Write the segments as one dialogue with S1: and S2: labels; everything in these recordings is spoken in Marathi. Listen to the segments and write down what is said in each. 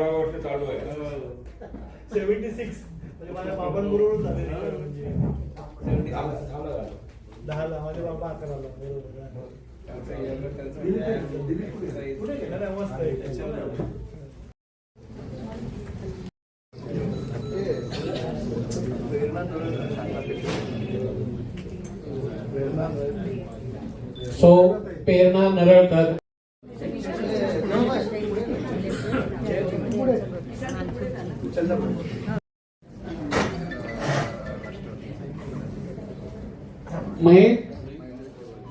S1: 16 वर्ष चालू आहे.
S2: 76 म्हणजे माझ्या बाबांबरोबर झाले म्हणजे 10ला माझे बाबा 11ला कुठे गेला ना मस्त आहे.
S3: सो प्रेरणा नरळकर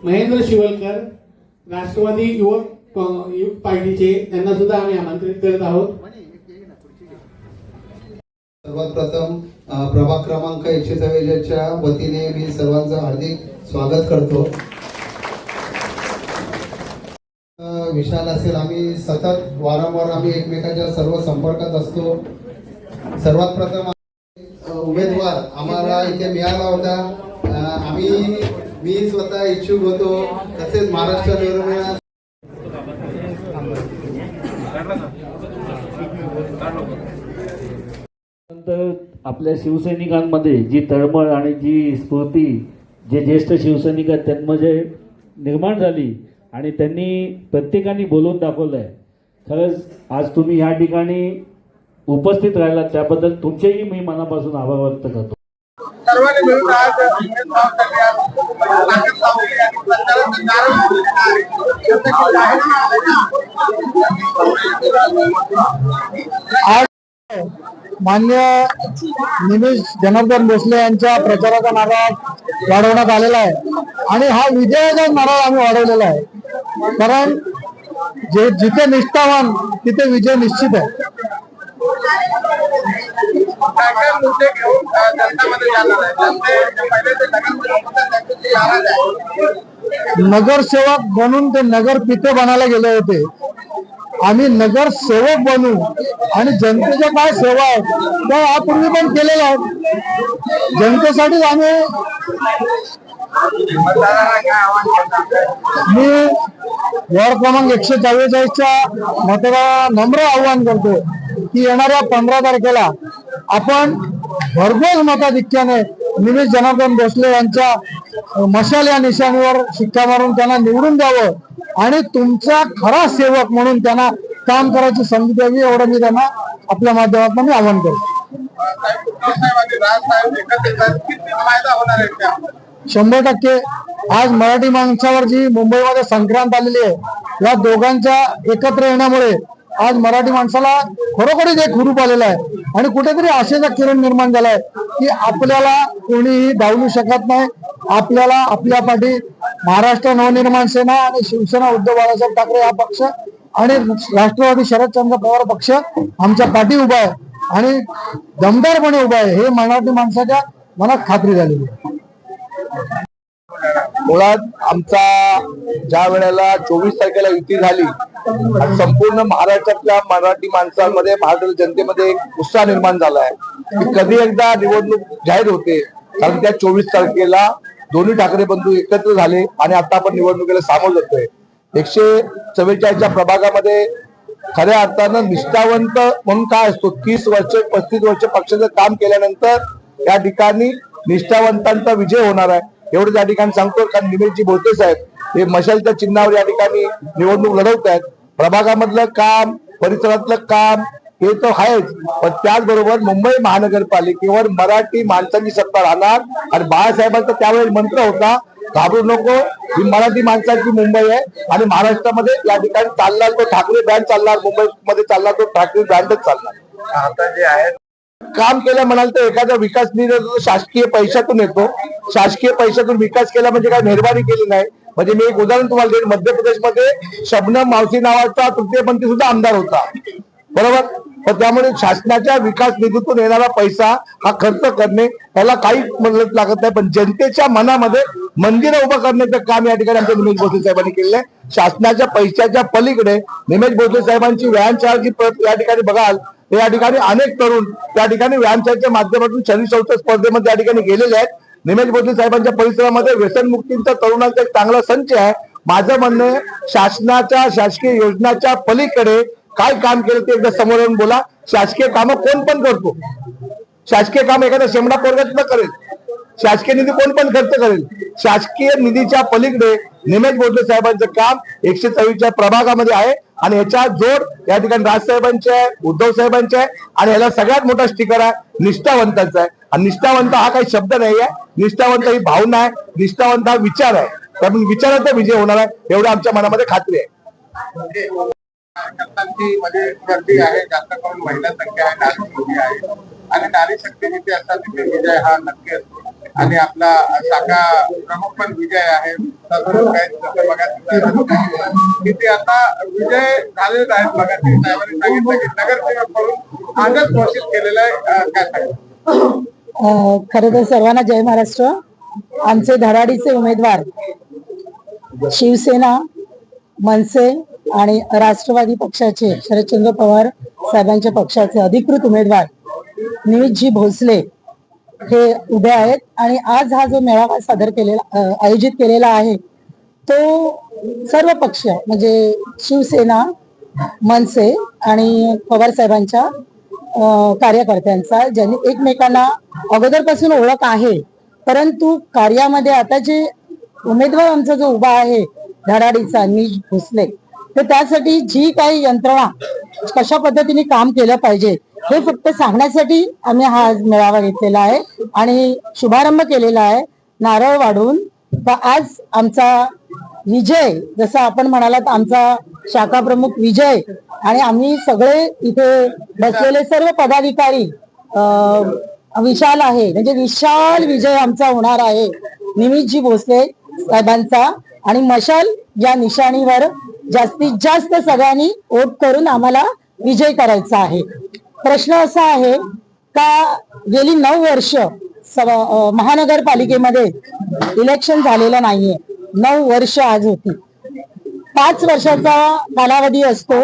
S3: महेंद्र शिवलकर राष्ट्रवादी युवक पार्टीचे, त्यांना सुद्धा आम्ही आमंत्रित करत आहोत.
S4: सर्वात प्रथम प्रभाग क्रमांक 144 च्या वतीने मी सर्वांचं हार्दिक स्वागत करतो. विशाल असेल, आम्ही सतत वारंवार आम्ही एकमेकांच्या सर्व संपर्कात असतो. सर्वात प्रथम उमेदवार आम्हाला इथे मिळाला होता. मी स्वतः इच्छुक होतो. तसेच महाराष्ट्र नवनिर्माण
S5: आपल्या शिवसैनिकांमध्ये जी तळमळ आणि जी स्फूर्ती जे ज्येष्ठ शिवसैनिक आहेत त्यांमध्ये निर्माण झाली आणि त्यांनी प्रत्येकाने बोलून दाखवलं आहे. खरंच आज तुम्ही ह्या ठिकाणी उपस्थित राहिलात त्याबद्दल तुमचेही मी मनापासून आभार व्यक्त करतो.
S6: सर्वांनी मिळून
S2: आज मान्य निमेश जनार्दन भोसले यांच्या प्रचाराचा नारा वाढवण्यात आलेला आहे आणि हा विजयाचा नारा आम्ही वाढवलेला आहे. कारण जिथे निष्ठावान तिथे विजय निश्चित आहे. नगरसेवक बनून ते नगर पिते बनायला गेले होते. आम्ही नगरसेवक बनू आणि जनतेच्या काय सेवा आहेत त्या यापूर्वी पण केलेल्या आहेत. जनतेसाठी आम्ही मी वॉर्ड क्रमांक 144च्या मतदारांना नम्र आवाहन करतो की येणाऱ्या 15 तारखेला आपण भरघोस मताधिक्याने निमेश जनार्दन भोसले यांच्या मशाल या निशाणीवर शिक्का मारून त्यांना निवडून द्यावं आणि तुमचा खरा सेवक म्हणून त्यांना काम करायची संधी द्यावी, एवढं मी त्यांना आपल्या माध्यमातून मी आवाहन करतो. 100% आज मराठी माणसावर जी मुंबईमध्ये संक्रांत आलेली आहे, या दोघांच्या एकत्र येण्यामुळे आज मराठी माणसाला खरोखरीच एक हुरूप आलेला आहे आणि कुठेतरी आशेचा किरण निर्माण झालाय की आपल्याला कोणीही डावलू शकत नाही. आपल्याला आपल्या पाठी महाराष्ट्र नवनिर्माण सेना आणि शिवसेना उद्धव बाळासाहेब ठाकरे हा पक्ष आणि राष्ट्रवादी शरदचंद्र पवार पक्ष आमच्या पाठी उभा आहे आणि दमदारपणे उभा आहे, हे मराठी माणसाच्या मनात खात्री झालेली आहे.
S6: मुळात आमचा ज्या वेळेला 24 तारखेला युती झाली संपूर्ण महाराष्ट्रातल्या मराठी माणसांमध्ये, महाराष्ट्र जनतेमध्ये एक उत्साह निर्माण झाला आहे की कधी एकदा निवडणूक जाहीर होते. कारण त्या 24 तारखेला दोन्ही ठाकरे बंधू एकत्र झाले आणि आता आपण निवडणुकीला सामोरं जातोय. 144च्या प्रभागामध्ये खऱ्या अर्थानं निष्ठावंत म्हणून काय असतो, 30 वर्ष 35 वर्ष पक्षाचं काम केल्यानंतर या ठिकाणी निष्ठावंतांचा विजय होणार आहे एवढं त्या ठिकाणी सांगतो. कारण निमेशजी भोसले साहेब हे मशालच्या चिन्हावर या ठिकाणी निवडणूक लढवत आहेत. प्रभागामधलं काम, परिसरातलं काम हे तर आहेच, पण त्याचबरोबर मुंबई महानगरपालिकेवर मराठी माणसांची सत्ता राहणार आणि बाळासाहेबांचा त्यावेळी मंत्र होता, घाबरू नको, ही मराठी माणसाची मुंबई आहे आणि महाराष्ट्रामध्ये या ठिकाणी चालणार तो ठाकरे ब्रँड चालणार, मुंबईमध्ये चालणार तो ठाकरे ब्रँडच चालणार. आता जे आहे काम केलं म्हणाल तर एखादा विकास निधी शासकीय पैशातून येतो. शासकीय पैशातून विकास केला म्हणजे काय मेहरबानी केली नाही. म्हणजे मी एक उदाहरण तुम्हाला देईन, मध्य प्रदेशमध्ये शबनम मावशी नावाचा तृतीयपंथी सुद्धा आमदार होता, बरोबर. पण त्यामुळे शासनाच्या विकास निधीतून येणारा पैसा हा खर्च करणे त्याला काही मदत लागत नाही, पण जनतेच्या मनामध्ये मंदिरं उभं करण्याचं काम या ठिकाणी आमच्या निमेश भोसले साहेबांनी केलेलं आहे. शासनाच्या पैशाच्या पलीकडे निमेश भोसले साहेबांची व्यायाम शाळेची या ठिकाणी बघाल, या ठिकाणी अनेक तरुण त्या ठिकाणी व्यायाम शाळेच्या माध्यमातून शरीर शौच स्पर्धेमध्ये या ठिकाणी गेलेले आहेत. निमेश भोसले साहेबांच्या परिसरामध्ये व्यसनमुक्तींचा तरुणांचा एक चांगला संच आहे. माझं म्हणणं शासनाच्या शासकीय योजनाच्या पलीकडे काय काम केलं ते एकदा समोर येऊन बोला. शासकीय कामं कोण पण करतो, शासकीय काम एखादा शेमडा पोरगा सुद्धा करेल, शासकीय निधी कोण पण खर्च करेल. शासकीय निधीच्या पलीकडे निमेश भोसले साहेबांचं काम 124च्या प्रभागामध्ये आहे आणि याच्या जोड या ठिकाणी राजसाहेबांचे आहे, उद्धव साहेबांचे आहे आणि याला सगळ्यात मोठा स्टिकर आहे निष्ठावंतांचा आहे. आणि निष्ठावंत हा काही शब्द नाही आहे, निष्ठावंत ही भावना आहे, निष्ठावंत हा विचार आहे. त्यामुळे विचाराचा विजय होणार आहे एवढं आमच्या मनामध्ये खात्री आहे.
S1: कार्यकर्त्यांची म्हणजे गर्दी आहे, जास्त करून महिला संख्या आहे, नारी शक्ती आहे आणि नारी शक्ती जिथे असतात तिथे विजय हा नक्की असतो. आणि आपला शाखा प्रमुख पण विजय आहे. सर्व काही जसं बघा तिथे आता विजय झालेला आहे. बघा ते साहेबांनी सांगितलं की नगरसेवक म्हणून आजच घोषित केलेलं आहे. काय सांगितलं?
S7: खरं तर सर्वांना जय महाराष्ट्र. आमचे धडाडीचे उमेदवार शिवसेना, मनसे आणि राष्ट्रवादी पक्षाचे शरदचंद्र पवार साहेबांच्या पक्षाचे अधिकृत उमेदवार निमिषजी भोसले हे उभे आहेत. आणि आज हा जो मेळावा सादर केलेला आयोजित केलेला आहे तो सर्व पक्ष म्हणजे शिवसेना, मनसे आणि पवार साहेबांच्या कार्यकर्त्यांचा, ज्यांनी एकमेकांना अगोदरपासून ओळख आहे, परंतु कार्यामध्ये आता जे उमेदवार आमचा जो उभा आहे धडाडीचा निमिष भोसले, तर त्यासाठी जी काही यंत्रणा कशा पद्धतीने काम केलं पाहिजे हे फक्त सांगण्यासाठी आम्ही हा आज मेळावा घेतलेला आहे आणि शुभारंभ केलेला आहे नारळ वाढून. तर आज आमचा विजय, जसं आपण म्हणालात आमचा शाखा प्रमुख विजय आणि आम्ही सगळे इथे बसलेले सर्व पदाधिकारी विशाल आहे, म्हणजे विशाल विजय आमचा होणार आहे निमिषजी भोसले साहेबांचा. आणि मशाल या निशाणीवर जास्तीत जास्त सगळ्यांनी वोट करून आम्हाला विजय करायचा आहे. प्रश्न असा आहे का गेली 9 वर्ष महानगरपालिकेमध्ये इलेक्शन झालेलं नाहीये. 9 वर्ष आज होती. 5 वर्षाचा कालावधी असतो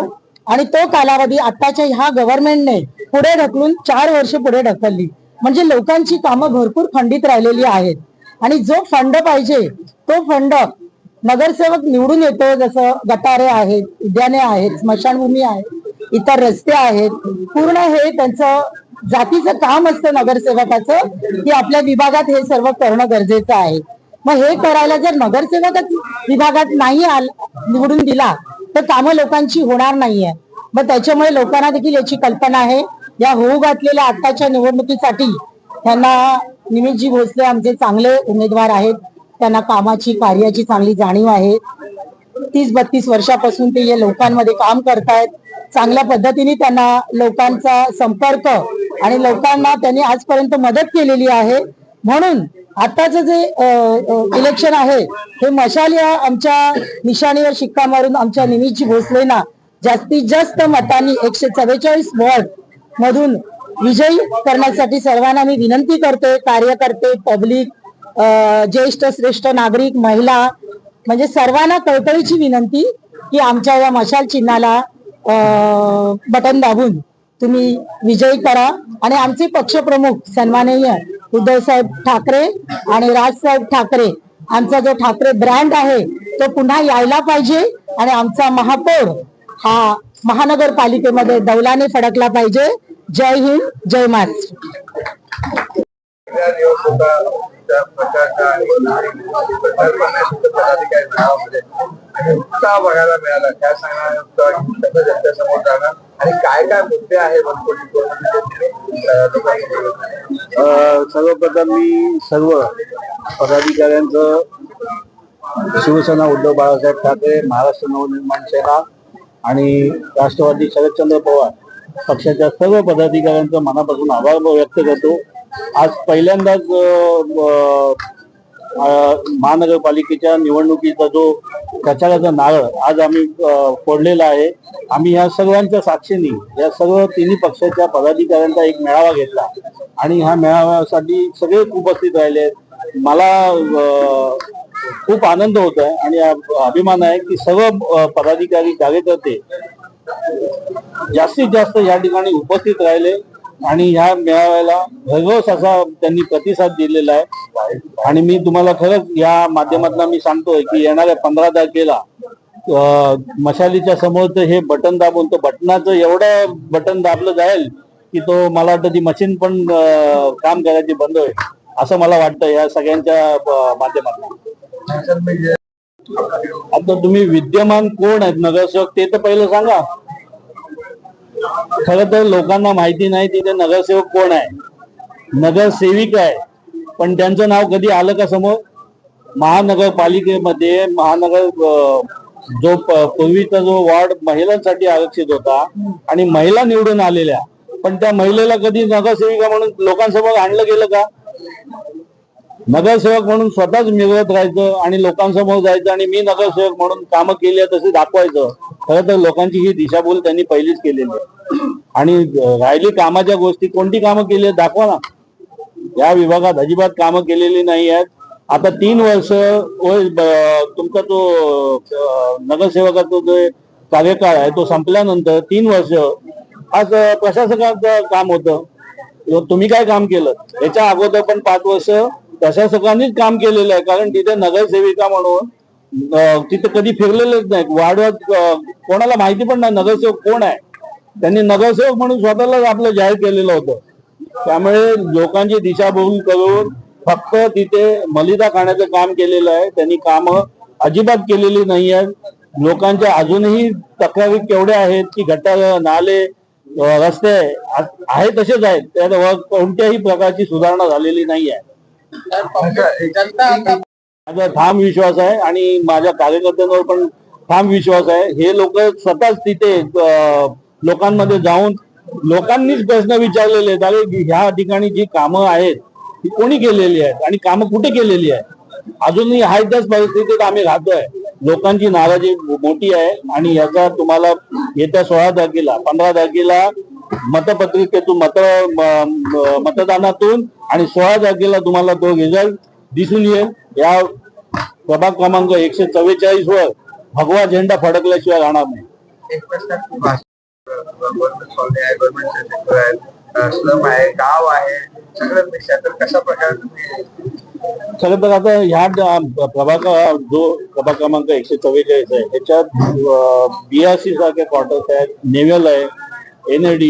S7: आणि तो कालावधी आताच्या ह्या गव्हर्नमेंटने पुढे ढकलून 4 वर्ष पुढे ढकलली. म्हणजे लोकांची कामं भरपूर खंडित राहिलेली आहेत. आणि जो फंड पाहिजे तो फंड नगरसेवक निवडून येतो, जसं गटारे आहेत, उद्याने आहेत, स्मशानभूमी आहे, इतर रस्ते आहेत, पूर्ण हे त्यांचं जातीचं काम असतं नगरसेवकाचं की आपल्या विभागात हे सर्व करणं गरजेचं आहे. मग हे करायला जर नगरसेवकच विभागात नाही निवडून दिला तर कामं लोकांची होणार नाहीये. मग त्याच्यामुळे लोकांना देखील याची कल्पना आहे. या होऊ घातलेल्या आताच्या निवडणुकीसाठी त्यांना निमिषजी भोसले आमचे चांगले उमेदवार आहेत. त्यांना कामाची, कार्याची चांगली जाणीव आहे. 30-32 वर्षापासून ते या लोकांमध्ये काम करतायत. चांगल्या पद्धतीने त्यांना लोकांचा संपर्क आणि लोकांना त्यांनी आजपर्यंत मदत केलेली आहे. म्हणून आताचं जे इलेक्शन आहे हे मशाल या आमच्या निशाणीवर शिक्का मारून आमच्या निमिषजी भोसलेंना जास्तीत जास्त मतांनी 144 वॉर्ड मधून विजयी करण्यासाठी सर्वांना मी विनंती करते. कार्यकर्ते, पब्लिक, ज्येष्ठ श्रेष्ठ नागरिक, महिला, म्हणजे सर्वांना कळकळीची विनंती की आमच्या या मशाल चिन्हाला बटन दाबून तुम्ही विजयी करा. आणि आमचे पक्षप्रमुख सन्माननीय उद्धवसाहेब ठाकरे आणि राजसाहेब ठाकरे, आमचा जो ठाकरे ब्रँड आहे तो पुन्हा यायला पाहिजे आणि आमचा महापौर हा महानगरपालिकेमध्ये दौलाने फडकला पाहिजे. जय हिंद, जय महाराष्ट्र.
S6: उत्साह बघायला मिळाला. काय सांगणार जनतेसमोर जाणार आणि काय काय मुद्दे आहेत?
S5: सर्वप्रथम मी सर्व पदाधिकाऱ्यांचं, शिवसेना उद्धव बाळासाहेब ठाकरे, महाराष्ट्र नवनिर्माण सेना आणि राष्ट्रवादी शरदचंद्र पवार पक्षाच्या सर्व पदाधिकाऱ्यांचं मनापासून आभार व्यक्त करतो. आज पहिल्यांदाच महानगरपालिकेच्या निवडणुकीचा जो प्रचाराचा नारळ आज आम्ही फोडलेला आहे. आम्ही ह्या सर्वांच्या साक्षीने या सर्व तिन्ही पक्षाच्या पदाधिकाऱ्यांचा एक मेळावा घेतला आणि ह्या मेळाव्यासाठी सगळे उपस्थित राहिले. मला खूप आनंद होत आहे आणि अभिमान आहे की सर्व पदाधिकारी, कार्यकर्ते जास्तीत जास्त या ठिकाणी उपस्थित राहिले आणि ह्या मेळाव्याला भरघोस असा त्यांनी प्रतिसाद दिलेला आहे. आणि मी तुम्हाला खरंच या माध्यमातून मी सांगतोय की येणाऱ्या 15 तारखेला मशालीच्या समोरचं हे बटन दाबून तो बटनाचं एवढं बटन दाबलं जाईल की तो मला वाटतं ती मशीन पण काम करायची बंद होईल असं मला वाटतं या सगळ्यांच्या माध्यमातून. आता तुम्ही विद्यमान कोण आहेत नगरसेवक ते तर पहिलं सांगा. खरं तर लोकांना माहिती नाही तिथे नगरसेवक कोण आहे, नगरसेविका आहे, पण त्यांचं नाव कधी आलं का समोर? महानगरपालिकेमध्ये जो पूर्वीचा जो वॉर्ड महिलांसाठी आरक्षित होता आणि महिला निवडून आलेल्या, पण त्या महिलेला कधी नगरसेविका म्हणून लोकांसमोर आणलं गेलं का? नगरसेवक म्हणून स्वतःच मिळवत राहायचं आणि लोकांसमोर जायचं आणि मी नगरसेवक म्हणून कामं केली आहे तसे दाखवायचं. खरं तर लोकांची ही दिशाभूल त्यांनी पहिलीच केलेली आहे. आणि राहिली कामाच्या गोष्टी, कोणती कामं केली आहेत दाखवा ना. या विभागात अजिबात कामं केलेली नाही आहेत. आता 3 वर्ष तुमचा तो नगरसेवकाचा जो कार्यकाळ आहे तो संपल्यानंतर 3 वर्ष आज प्रशासकाचं काम होतं. तुम्ही काय काम केलं? याच्या अगोदर पण 5 वर्ष प्रशासकांनीच काम केलेलं आहे, कारण तिथे नगरसेविका म्हणून तिथे कधी फिरलेलेच नाही. वाढवत कोणाला माहिती पण नाही नगरसेवक कोण आहे. त्यांनी नगरसेवक म्हणून स्वतःलाच आपलं जाहीर केलेलं होतं. त्यामुळे लोकांची दिशाभूल करून फक्त तिथे मलिदा खाण्याचं काम केलेलं आहे. त्यांनी कामं अजिबात केलेली नाही आहेत. लोकांच्या अजूनही तक्रारी केवढ्या आहेत की गटार, नाले, रस्ते आहे तसेच आहेत. त्यात कोणत्याही प्रकारची सुधारणा झालेली नाही आहे. माझा ठाम विश्वास आहे आणि माझ्या कार्यकर्त्यांवर पण ठाम विश्वास आहे. हे लोक स्वतःच तिथे लोकांमध्ये जाऊन लोकांनीच प्रश्न विचारलेले आहेत, अरे ह्या ठिकाणी जी कामं आहेत ती कोणी केलेली आहेत आणि कामं कुठे केलेली आहेत. अजूनही आहे त्याच परिस्थितीत आम्ही राहतोय. लोकांची नाराजी मोठी आहे आणि याचा तुम्हाला येत्या 16 तारखेला 15 तारखेला मतपत्रिकेतून मतदानातून आणि 16 तारखेला तुम्हाला तो रिझल्ट दिसून येईल. या प्रभाग क्रमांक 144 वर भगवा झेंडा फडकल्याशिवाय राहणार नाही.
S1: एक प्रश्न खूप कॉलनी आहे, गव्हर्नमेंटचे सेक्टर आहे, स्लम आहे, गाव आहे, सगळं मिक्स तर कशा प्रकारे तुम्ही?
S5: खरं तर आता ह्या प्रभाग क्रमांक 144 आहे त्याच्यात BRC सारखे क्वार्टर्स आहेत, नेव्हल आहे, NAD,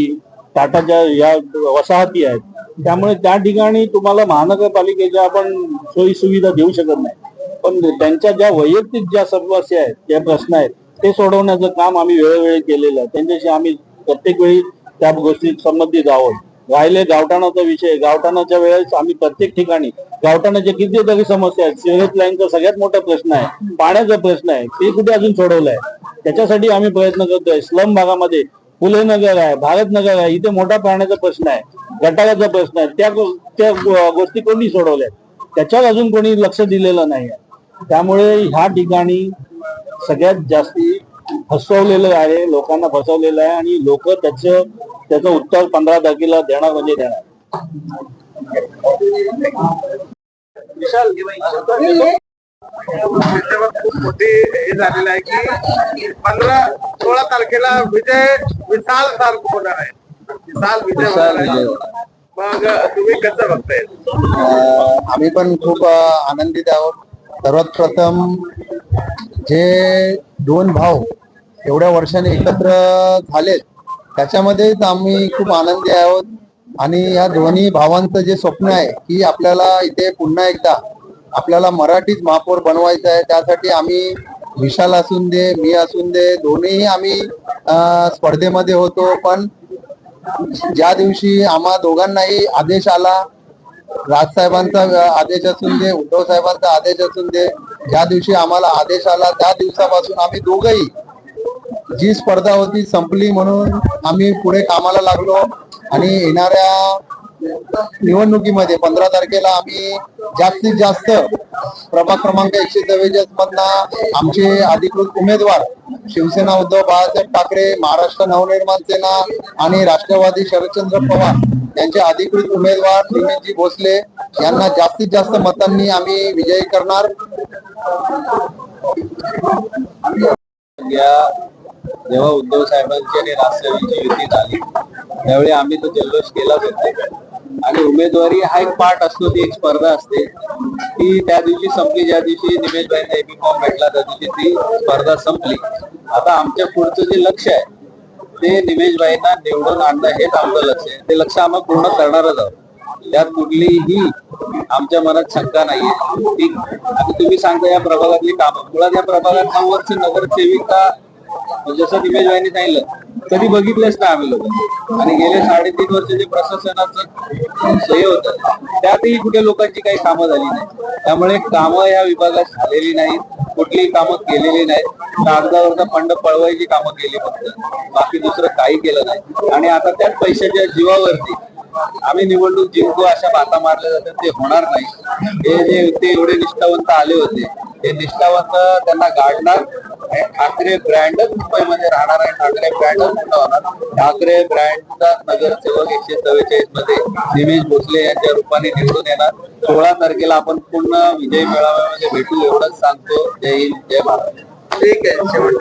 S5: टाटाच्या या वसाहती आहेत. त्यामुळे त्या ठिकाणी तुम्हाला महानगरपालिकेच्या आपण सोयी सुविधा देऊ शकत नाही, पण त्यांच्या ज्या वैयक्तिक ज्या समस्या आहेत, ज्या प्रश्न आहेत ते सोडवण्याचं काम आम्ही वेळोवेळी केलेलं आहे. त्यांच्याशी आम्ही प्रत्येक वेळी त्या गोष्टीत संबंधित आहोत. राहिले गावठाणाचा विषय, गावठाणाच्या वेळेस आम्ही प्रत्येक ठिकाणी गावठाणाच्या कितीतरी समस्या आहेत. सिव्हिल लाईनचा सगळ्यात मोठा प्रश्न आहे, पाण्याचा प्रश्न आहे, ते कुठे अजून सोडवलंय? त्याच्यासाठी आम्ही प्रयत्न करतोय. स्लम भागामध्ये फुले नगर आहे, भारत नगर आहे, इथे मोठा पाण्याचा प्रश्न आहे, गटाराचा प्रश्न आहे. त्या गोष्टी कोणी सोडवल्या? त्याच्यावर अजून कोणी लक्ष दिलेलं नाही आहे. त्यामुळे ह्या ठिकाणी सगळ्यात जास्ती फसवलेलं आहे, लोकांना फसवलेलं आहे आणि लोक त्याचं उत्तर 15 तारखेला देणार म्हणजे देणार.
S1: खूप मोठी हे झालेलं आहे की 15-16 तारखेला विशाल सारखं होणार आहे. विशाल विजय होणार आहे. मग तुम्ही कसं बघताय?
S4: आम्ही पण खूप आनंदित आहोत. सर्वात प्रथम जे 2 भाऊ एवढ्या वर्षाने एकत्र झालेत त्याच्यामध्येच आम्ही खूप आनंदी आहोत. आणि या दोन्ही भावांचं जे स्वप्न आहे की आपल्याला इथे पुन्हा एकदा आपल्याला मराठीच महापौर बनवायचं आहे, त्यासाठी आम्ही विशाल असून दे, मी असून दे, दोन्ही आम्ही स्पर्धेमध्ये होतो. पण ज्या दिवशी आम्हा दोघांनाही आदेश आला, राजसाहेबांचा आदेश असून दे, उद्धव साहेबांचा आदेश असून दे, ज्या दिवशी आम्हाला आदेश आला त्या दिवसापासून आम्ही दोघंही जी स्पर्धा होती संपली म्हणून आम्ही पुढे कामाला लागलो. आणि येणाऱ्या निवडणुकीमध्ये 15 तारखेला आम्ही जास्तीत जास्त प्रभाग क्रमांक 144 मधनं आमचे अधिकृत उमेदवार शिवसेना उद्धव बाळासाहेब ठाकरे, महाराष्ट्र नवनिर्माण सेना आणि राष्ट्रवादी शरदचंद्र पवार यांचे अधिकृत उमेदवार निमितजी भोसले यांना जास्तीत जास्त मतांनी आम्ही विजयी करणार.
S8: जेव्हा उद्धव साहेबांची आणि राष्ट्रवादीची युती झाली त्यावेळी आम्ही तो जल्लोष केलाच होता. आणि उमेदवारी हा एक पार्ट असतो, ती एक स्पर्धा असते. ती त्या दिवशी संपली, ज्या दिवशी निमेशभाईंना एबी फॉर्म भेटला त्या दिवशी ती स्पर्धा संपली. आता आमच्या पुढचं जे लक्ष आहे ते निमेशभाईंना निवडून आणणं हेच आमचं लक्ष आहे. ते लक्ष आम्हाला पूर्ण करणारच आहोत, त्यात कुठलीही आमच्या मनात शंका नाहीये. आता तुम्ही सांगता या प्रभागातली कामं, मुळात या प्रभागात 9 वर्ष नगरसेविका जसं निमेशभाईंनी सांगितलं कधी बघितलेच ना आम्ही लोक. आणि गेले 3.5 वर्ष जे प्रशासनाचं सोय होतं त्यातही कुठे लोकांची काही कामं झाली नाही. त्यामुळे कामं या विभागात झालेली नाहीत, कुठलीही कामं केलेली नाहीत. कागदावरचा फंड पळवायची कामं केली फक्त, बाकी दुसरं काही केलं नाही. आणि आता त्याच पैशाच्या जीवावरती आम्ही निवडणूक जिंकू अशा बाता मारल्या जातात, ते होणार नाही. हे जे ते एवढे निष्ठावंत आले होते ते निष्ठावंत त्यांना गाडणार. ठाकरे ब्रँडच मुंबईमध्ये राहणार आहे, ठाकरे ब्रँडच मोठा होणार. ठाकरे ब्रँडचा नगरसेवक 144 मध्ये निमेश भोसले यांच्या रूपाने निवडून येणार. 16 तारखेला आपण पूर्ण विजय मेळाव्यामध्ये भेटू एवढंच सांगतो. जय हिंद, जय महाराष्ट्र. ठीक आहे.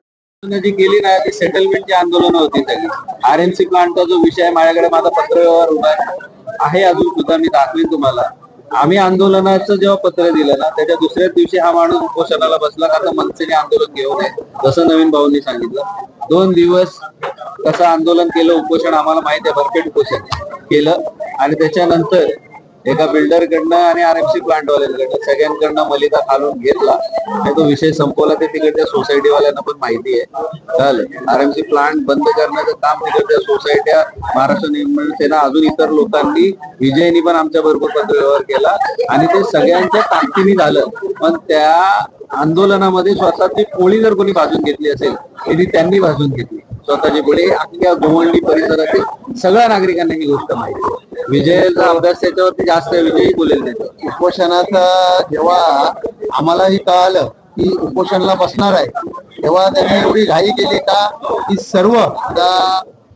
S8: जी केली नाही ती सेटलमेंटची आंदोलनं होती सगळी. RMC प्लांटचा जो विषय माझ्याकडे माझा पत्रव्यवहार उभा आहे अजून सुद्धा, मी दाखवीन तुम्हाला. आम्ही आंदोलनाचं जेव्हा पत्र दिलं ना त्याच्या दुसऱ्याच दिवशी हा माणूस उपोषणाला बसला, का तर मनसेने आंदोलन घेऊ नये जसं नवीन भाऊंनी सांगितलं. 2 दिवस कसं आंदोलन केलं, उपोषण आम्हाला माहिती आहे, भरपेट उपोषण केलं. आणि त्याच्यानंतर एका बिल्डरकडनं आणि RMC प्लांटवाल्यांकडनं सगळ्यांकडनं मलिदा खालून घेतला आणि तो विषय संपवला. ते तिकडच्या सोसायटीवाल्यांना पण माहिती आहे. चालेल, RMC प्लांट बंद करण्याचं काम तिकडच्या सोसायट्या, महाराष्ट्र निर्माण सेना, अजून इतर लोकांनी, विजयनी पण आमच्या बरोबर पत्रव्यवहार केला आणि ते सगळ्यांच्या ताकदीने झालं. पण त्या आंदोलनामध्ये स्वतःची पोळी जर कोणी भाजून घेतली असेल तरी त्यांनी भाजून घेतली स्वतःची पोळी. अख्ख्या गोवंडी परिसरातील सगळ्या नागरिकांना ही गोष्ट माहिती आहे. विजयचा अभ्यास त्याच्यावरती जास्त आहे, विजयी बोलेल त्याच्यावर.
S4: उपोषणाचा जेव्हा आम्हालाही कळालं की उपोषणाला बसणार आहे तेव्हा त्यांनी एवढी घाई केली का की सर्व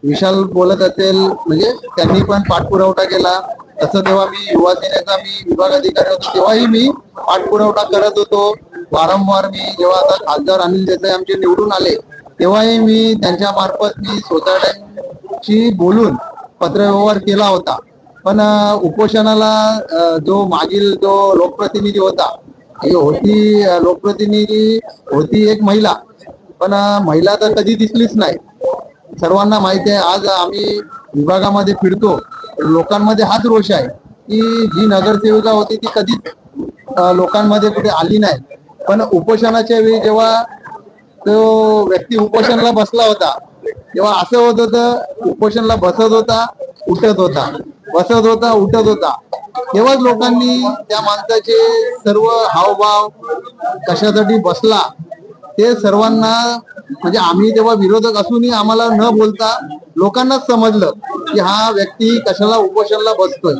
S4: विशाल बोलत असेल म्हणजे त्यांनी पण पाठपुरावा केला. तसं तेव्हा मी युवा सेनेचा विभाग अधिकारी होतो तेव्हाही मी पाठपुरावा करत होतो. वारंवार मी जेव्हा आता खासदार अनिल देसाई आमचे निवडून आले तेव्हाही मी त्यांच्या मार्फत मी सोसायट्यांशी बोलून पत्रव्यवहार केला होता. पण उपोषणाला जो मागील जो लोकप्रतिनिधी होता होती लोकप्रतिनिधी होती एक महिला, पण महिला तर कधी दिसलीच नाही. सर्वांना माहिती आहे. आज आम्ही विभागामध्ये फिरतो, लोकांमध्ये हाच रोष आहे की जी नगरसेविका होती ती कधीच लोकांमध्ये कुठे आली नाही. पण उपोषणाच्या वेळी जेव्हा तो व्यक्ती उपोषणाला बसला होता तेव्हा असं होत होतं, उपोषणाला बसत होता उठत होता, बसत होता उठत होता. तेव्हाच लोकांनी त्या माणसाचे सर्व हावभाव कशासाठी बसला ते सर्वांना, म्हणजे आम्ही तेव्हा विरोधक असूनही आम्हाला न बोलता लोकांनाच समजलं की हा व्यक्ती कशाला उपोषणाला बसतोय.